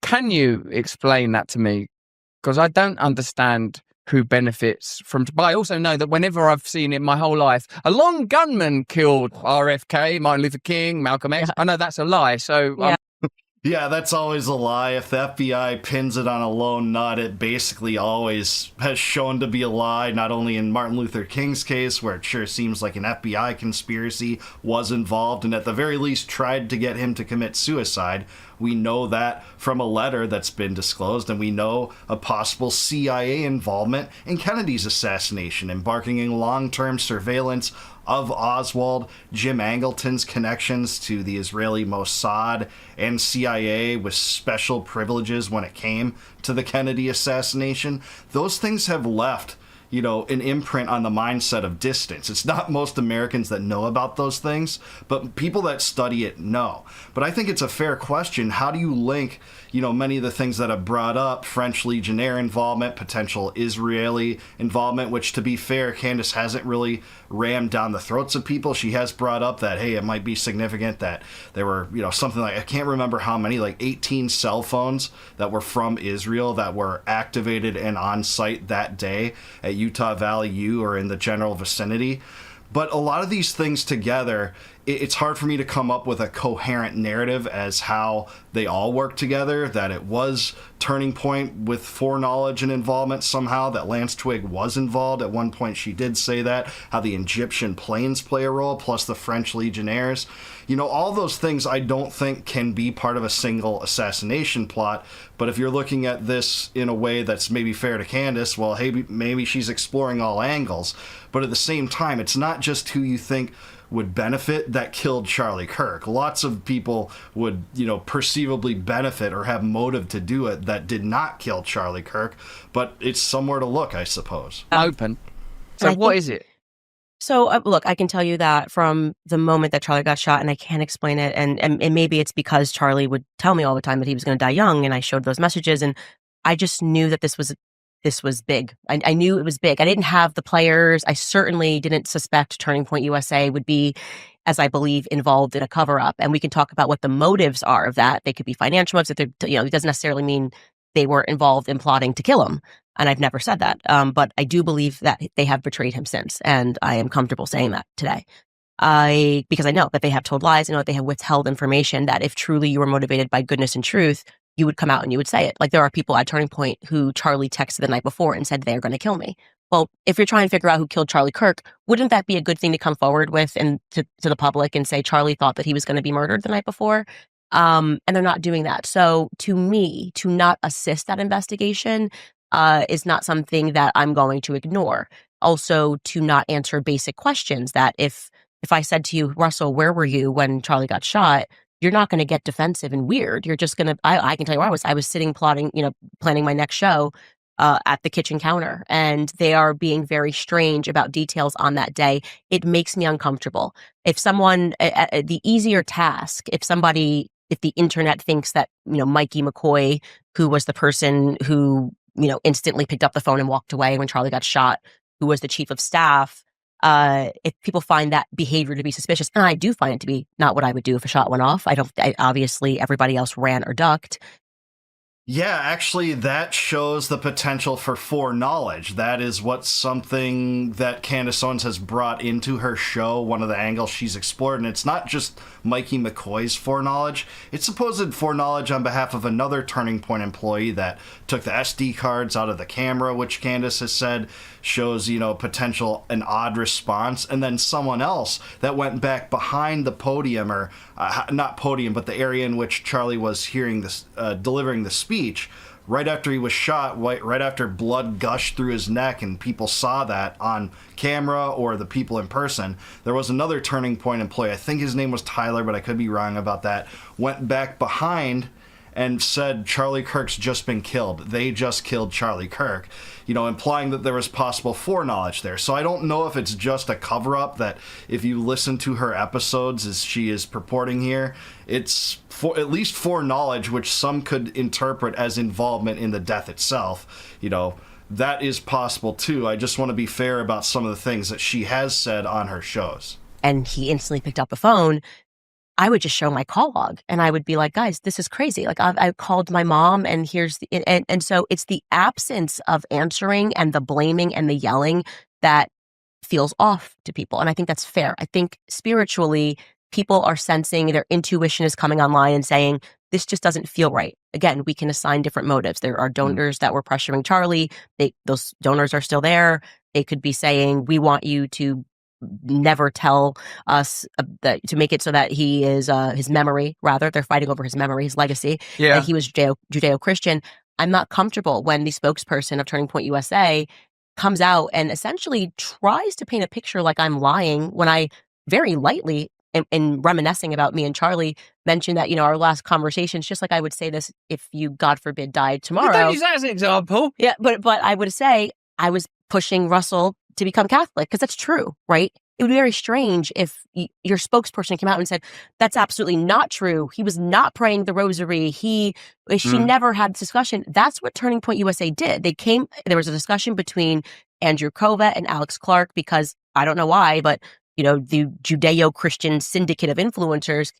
can you explain that to me? Because I don't understand who benefits from, but I also know that whenever I've seen in my whole life, a lone gunman killed RFK, Martin Luther King, Malcolm X. I know that's a lie. So yeah, that's always a lie. If the FBI pins it on a lone nut, it basically always has shown to be a lie, not only in Martin Luther King's case, where it sure seems like an FBI conspiracy was involved and at the very least tried to get him to commit suicide. We know that from a letter that's been disclosed, and we know a possible CIA involvement in Kennedy's assassination, embarking in long-term surveillance of Oswald, Jim Angleton's connections to the Israeli Mossad and CIA with special privileges when it came to the Kennedy assassination. Those things have left an imprint on the mindset of distance. It's not most Americans that know about those things, but people that study it know. But I think it's a fair question. How do you link, many of the things that have brought up, French Legionnaire involvement, potential Israeli involvement, which, to be fair, Candace hasn't really rammed down the throats of people. She has brought up that, hey, it might be significant that there were, something like, I can't remember how many, like 18 cell phones that were from Israel that were activated and on site that day at Utah Valley U or in the general vicinity. But a lot of these things together, it's hard for me to come up with a coherent narrative as how they all work together, that it was Turning Point with foreknowledge and involvement somehow, that Lance Twigg was involved. At one point she did say that, how the Egyptian planes play a role, plus the French Legionnaires. All those things I don't think can be part of a single assassination plot. But if you're looking at this in a way that's maybe fair to Candace, well, hey, maybe she's exploring all angles. But at the same time, it's not just who you think would benefit that killed Charlie Kirk. Lots of people would, perceivably benefit or have motive to do it that did not kill Charlie Kirk. But it's somewhere to look, I suppose. Open. So what is it? So, look, I can tell you that from the moment that Charlie got shot, and I can't explain it, and maybe it's because Charlie would tell me all the time that he was going to die young, and I showed those messages, and I just knew that this was big. I knew it was big. I didn't have the players. I certainly didn't suspect Turning Point USA would be, as I believe, involved in a cover-up, and we can talk about what the motives are of that. They could be financial motives. It doesn't necessarily mean they were involved in plotting to kill him. And I've never said that. But I do believe that they have betrayed him since. And I am comfortable saying that today. Because I know that they have told lies. I know that they have withheld information that if truly you were motivated by goodness and truth, you would come out and you would say it. Like there are people at Turning Point who Charlie texted the night before and said they're going to kill me. Well, if you're trying to figure out who killed Charlie Kirk, wouldn't that be a good thing to come forward with and to the public and say Charlie thought that he was going to be murdered the night before? And they're not doing that. So to me, to not assist that investigation is not something that I'm going to ignore. Also, to not answer basic questions that if I said to you, Russell, where were you when Charlie got shot? You're not going to get defensive and weird. You're just going to, I can tell you where I was. I was sitting planning my next show at the kitchen counter, and they are being very strange about details on that day. It makes me uncomfortable. If someone, the easier task, if the internet thinks that, Mikey McCoy, who was the person who, instantly picked up the phone and walked away when Charlie got shot, who was the chief of staff, if people find that behavior to be suspicious, and I do find it to be not what I would do if a shot went off. Obviously everybody else ran or ducked. Yeah, actually, that shows the potential for foreknowledge. That is something that Candace Owens has brought into her show, one of the angles she's explored. And it's not just Mikey McCoy's foreknowledge. It's supposed foreknowledge on behalf of another Turning Point employee that took the SD cards out of the camera, which Candace has said shows, potential an odd response. And then someone else that went back behind the podium, or not podium, but the area in which Charlie was hearing this, delivering the speech, right after he was shot, right after blood gushed through his neck, and people saw that on camera or the people in person. There was another Turning Point employee, I think his name was Tyler, but I could be wrong about that, went back behind and said Charlie Kirk's just been killed. They just killed Charlie Kirk, implying that there was possible foreknowledge there. So I don't know if it's just a cover-up, that if you listen to her episodes as she is purporting here, it's at least foreknowledge, which some could interpret as involvement in the death itself. That is possible too. I just want to be fair about some of the things that she has said on her shows. And he instantly picked up the phone. I would just show my call log and I would be like, guys, this is crazy. Like I called my mom, and here's and so it's the absence of answering and the blaming and the yelling that feels off to people. And I think that's fair. I think spiritually people are sensing, their intuition is coming online and saying, this just doesn't feel right. Again, we can assign different motives. There are donors that were pressuring Charlie. Those donors are still there. They could be saying, we want you to never tell us to make it so that he is his memory, rather they're fighting over his memory, his legacy, that he was Judeo-Christian. I'm not comfortable when the spokesperson of Turning Point USA comes out and essentially tries to paint a picture like I'm lying, when I very lightly in reminiscing about me and Charlie mentioned that, our last conversations, just like I would say this if you, God forbid, died tomorrow. Don't use that as an example. Yeah, but I would say I was pushing Russell to become Catholic, because that's true, right? It would be very strange if your spokesperson came out and said, that's absolutely not true. He was not praying the rosary. She never had this discussion. That's what Turning Point USA did. There was a discussion between Andrew Kova and Alex Clark, because I don't know why, but the Judeo-Christian syndicate of influencers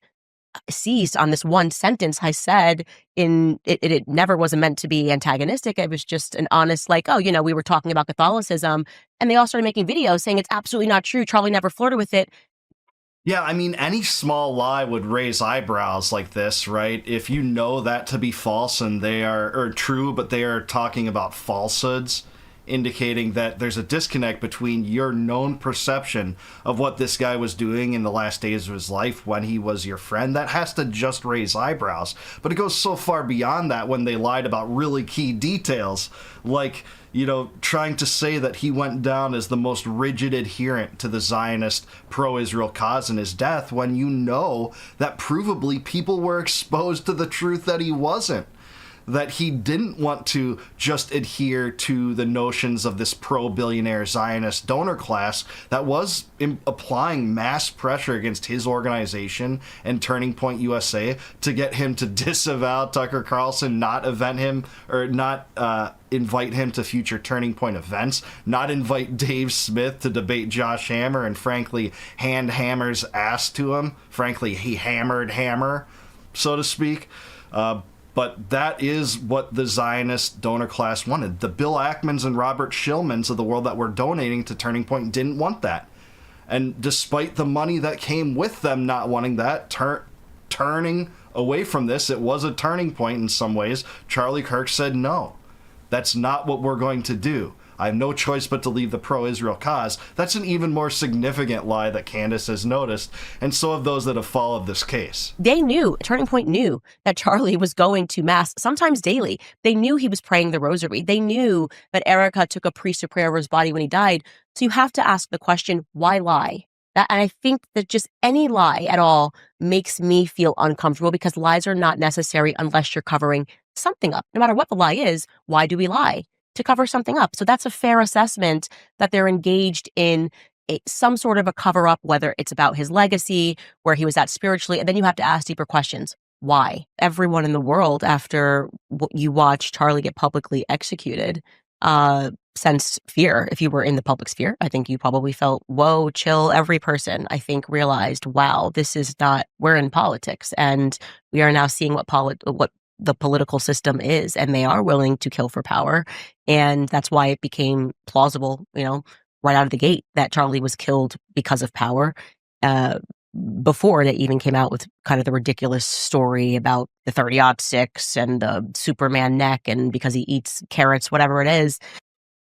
seized on this one sentence I said. It never was meant to be antagonistic. It was just an honest, like, we were talking about Catholicism, and they all started making videos saying it's absolutely not true. Charlie never flirted with it. Yeah, I mean, any small lie would raise eyebrows like this, right? If you know that to be false and or true, but they are talking about falsehoods, indicating that there's a disconnect between your known perception of what this guy was doing in the last days of his life when he was your friend. That has to just raise eyebrows. But it goes so far beyond that when they lied about really key details, like, trying to say that he went down as the most rigid adherent to the Zionist pro-Israel cause in his death, when you know that provably people were exposed to the truth that he wasn't. That he didn't want to just adhere to the notions of this pro-billionaire Zionist donor class that was applying mass pressure against his organization and Turning Point USA to get him to disavow Tucker Carlson, not invite him to future Turning Point events, not invite Dave Smith to debate Josh Hammer, and frankly, hand Hammer's ass to him. Frankly, he hammered Hammer, so to speak. But that is what the Zionist donor class wanted. The Bill Ackmans and Robert Schillmans of the world that were donating to Turning Point didn't want that. And despite the money that came with them not wanting that, turning away from this, it was a turning point in some ways. Charlie Kirk said, no, that's not what we're going to do. I have no choice but to leave the pro-Israel cause. That's an even more significant lie that Candace has noticed, and so have those that have followed this case. Turning Point knew that Charlie was going to mass, sometimes daily. They knew he was praying the rosary. They knew that Erica took a priest to pray over his body when he died. So you have to ask the question, why lie? And I think that just any lie at all makes me feel uncomfortable, because lies are not necessary unless you're covering something up. No matter what the lie is, why do we lie? To cover something up. So that's a fair assessment that they're engaged in some sort of a cover up, whether it's about his legacy, where he was at spiritually. And then you have to ask deeper questions. Why? Everyone in the world, after you watch Charlie get publicly executed, sensed fear. If you were in the public sphere, I think you probably felt, whoa, chill. Every person, I think, realized, wow, this is not, we're in politics. And we are now seeing what the political system is, and they are willing to kill for power. And that's why it became plausible, right out of the gate, that Charlie was killed because of power, before they even came out with kind of the ridiculous story about the 30-06 and the Superman neck, and because he eats carrots, whatever it is.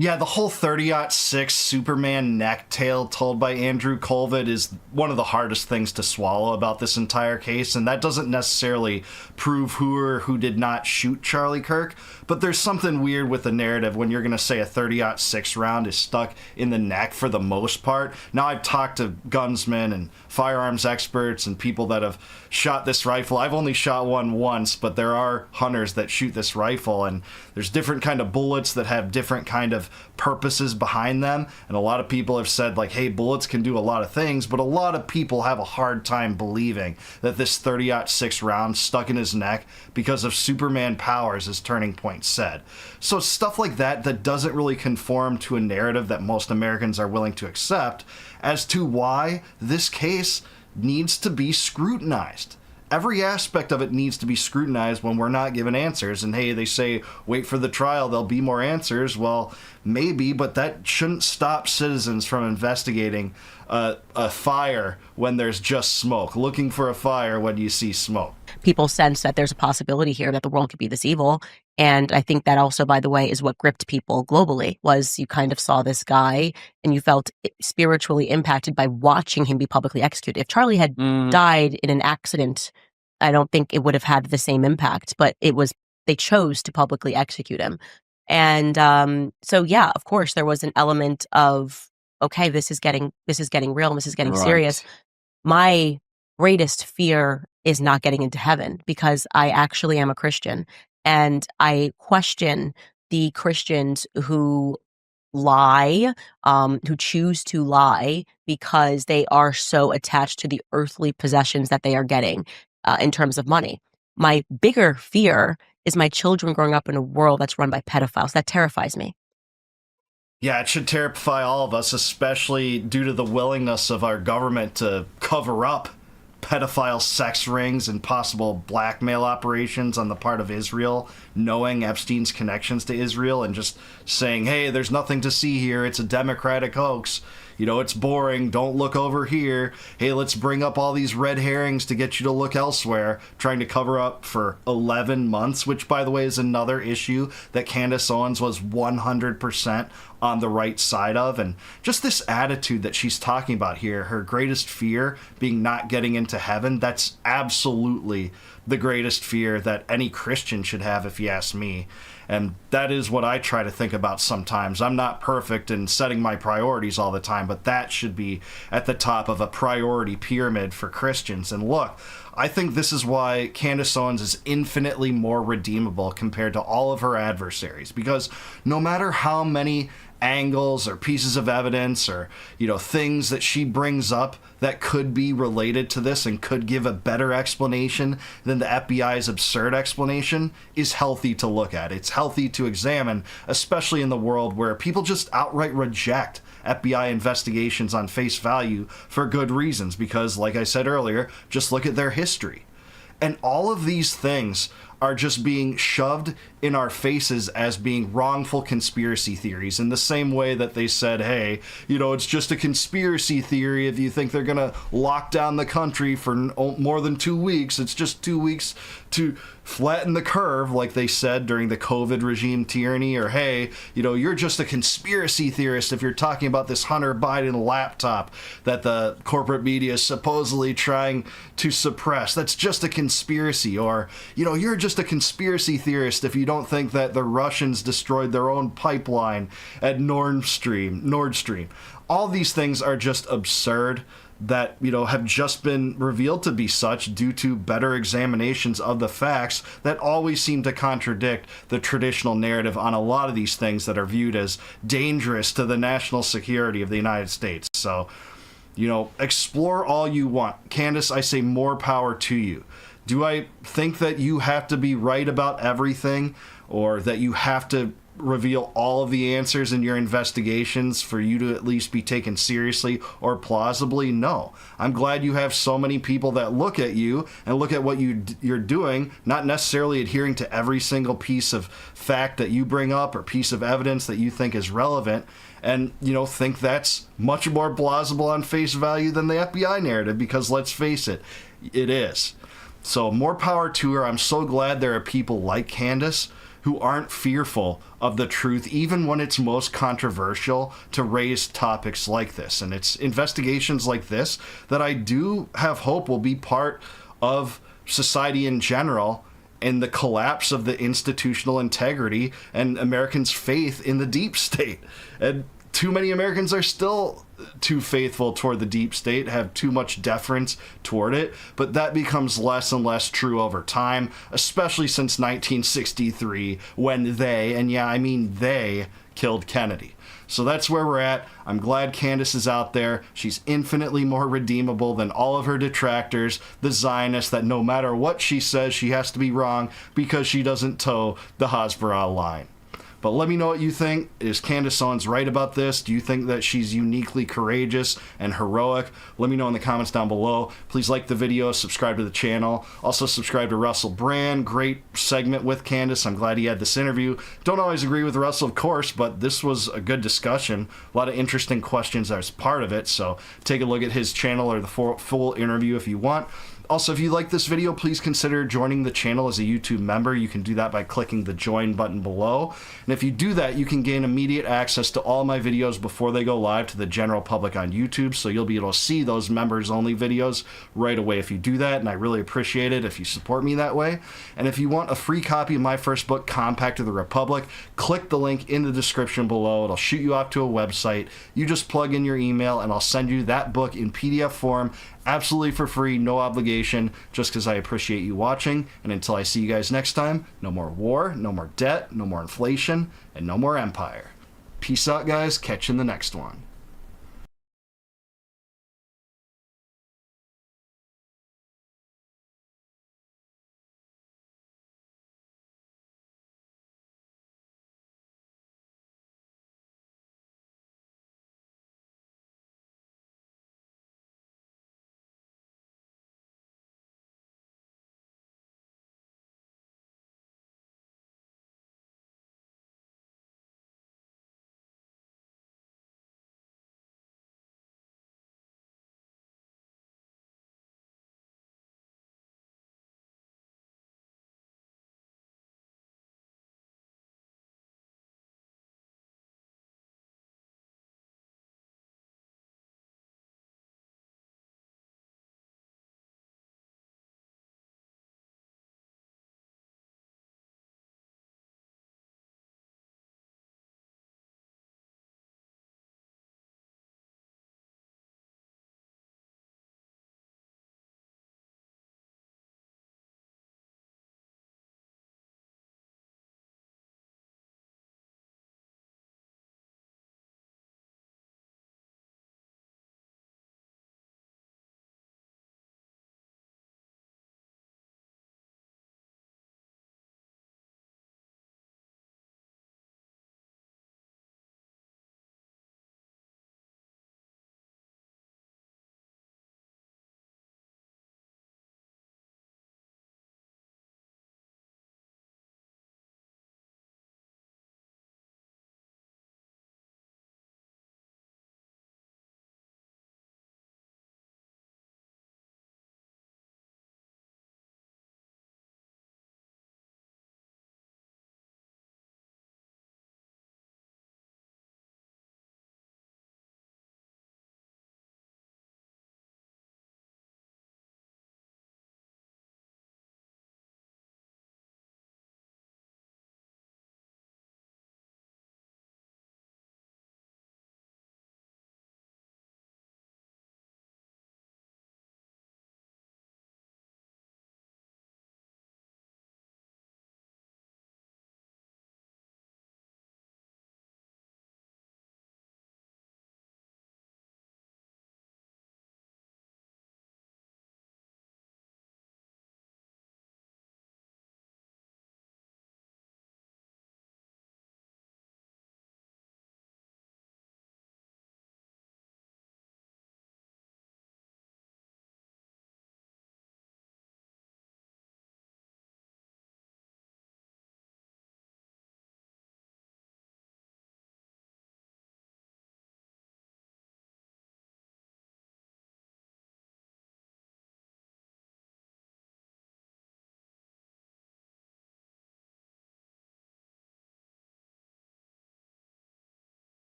Yeah, the whole 30-06 Superman neck tale told by Andrew Colvett is one of the hardest things to swallow about this entire case, and that doesn't necessarily prove who or who did not shoot Charlie Kirk, but there's something weird with the narrative when you're going to say a 30-06 round is stuck in the neck for the most part. Now, I've talked to gunsmen and firearms experts and people that have shot this rifle. I've only shot one once, but there are hunters that shoot this rifle, and there's different kind of bullets that have different kind of purposes behind them, and a lot of people have said, like, hey, bullets can do a lot of things, but a lot of people have a hard time believing that this 30-06 round stuck in his neck because of Superman powers, as Turning Point said. So stuff like that doesn't really conform to a narrative that most Americans are willing to accept as to why this case needs to be scrutinized. Every aspect of it needs to be scrutinized when we're not given answers. And hey, they say, wait for the trial, there'll be more answers. Well, maybe, but that shouldn't stop citizens from investigating a fire when there's just smoke, looking for a fire when you see smoke. People sense that there's a possibility here that the world could be this evil. And I think that also, by the way, is what gripped people globally, was you kind of saw this guy and you felt spiritually impacted by watching him be publicly executed. If Charlie had died in an accident, I don't think it would have had the same impact, but they chose to publicly execute him. And so, yeah, of course, there was an element of, okay, this is getting real, this is getting serious. My greatest fear is not getting into heaven, because I actually am a Christian, and I question the Christians who lie, who choose to lie because they are so attached to the earthly possessions that they are getting in terms of money. My bigger fear is my children growing up in a world that's run by pedophiles. That terrifies me. Yeah, it should terrify all of us, especially due to the willingness of our government to cover up pedophile sex rings and possible blackmail operations on the part of Israel, knowing Epstein's connections to Israel and just saying, hey, there's nothing to see here, it's a Democratic hoax. You know, it's boring, don't look over here. Hey, let's bring up all these red herrings to get you to look elsewhere, trying to cover up for 11 months, which, by the way, is another issue that Candace Owens was 100% on the right side of. And just this attitude that she's talking about here, her greatest fear being not getting into heaven, that's absolutely the greatest fear that any Christian should have, if you ask me. And that is what I try to think about sometimes. I'm not perfect in setting my priorities all the time, but that should be at the top of a priority pyramid for Christians. And look, I think this is why Candace Owens is infinitely more redeemable compared to all of her adversaries, because no matter how many angles or pieces of evidence or, you know, things that she brings up that could be related to this and could give a better explanation than the FBI's absurd explanation, is healthy to look at. It's healthy to examine, especially in the world where people just outright reject FBI investigations on face value for good reasons, because, like I said earlier, just look at their history. And all of these things are just being shoved in our faces as being wrongful conspiracy theories, in the same way that they said, hey, you know, it's just a conspiracy theory if you think they're going to lock down the country for more than 2 weeks. It's just 2 weeks to flatten the curve, like they said during the COVID regime tyranny. Or, hey, you know, you're just a conspiracy theorist if you're talking about this Hunter Biden laptop that the corporate media is supposedly trying to suppress. That's just a conspiracy. Or, you know, you're just a conspiracy theorist if you don't think that the Russians destroyed their own pipeline at Nord Stream. All these things are just absurd, that, you know, have just been revealed to be such due to better examinations of the facts that always seem to contradict the traditional narrative on a lot of these things that are viewed as dangerous to the national security of the United States. So, you know, explore all you want. Candace, I say more power to you. Do I think that you have to be right about everything, or that you have to reveal all of the answers in your investigations for you to at least be taken seriously or plausibly? No. I'm glad you have so many people that look at you and look at what you're doing, not necessarily adhering to every single piece of fact that you bring up or piece of evidence that you think is relevant, and, you know, think that's much more plausible on face value than the FBI narrative, because let's face it, it is. So more power to her. I'm so glad there are people like Candace who aren't fearful of the truth, even when it's most controversial, to raise topics like this. And it's investigations like this that I do have hope will be part of society in general, and the collapse of the institutional integrity and Americans' faith in the deep state. And too many Americans are still too faithful toward the deep state, have too much deference toward it, but that becomes less and less true over time, especially since 1963, when they, and yeah, I mean they, killed Kennedy. So that's where we're at. I'm glad Candace is out there. She's infinitely more redeemable than all of her detractors, the Zionists, that no matter what she says, she has to be wrong because she doesn't toe the Hasbara line. But let me know what you think. Is Candace Owens right about this? Do you think that she's uniquely courageous and heroic? Let me know in the comments down below. Please like the video, subscribe to the channel. Also subscribe to Russell Brand. Great segment with Candace. I'm glad he had this interview. Don't always agree with Russell, of course, but this was a good discussion. A lot of interesting questions as part of it. So take a look at his channel or the full interview if you want. Also, if you like this video, please consider joining the channel as a YouTube member. You can do that by clicking the join button below. And if you do that, you can gain immediate access to all my videos before they go live to the general public on YouTube. So you'll be able to see those members only videos right away if you do that. And I really appreciate it if you support me that way. And if you want a free copy of my first book, Compact of the Republic, click the link in the description below. It'll shoot you off to a website. You just plug in your email and I'll send you that book in PDF form, absolutely for free, no obligation, just because I appreciate you watching. And until I see you guys next time, no more war, no more debt, no more inflation, and no more empire. Peace out, guys. Catch you in the next one.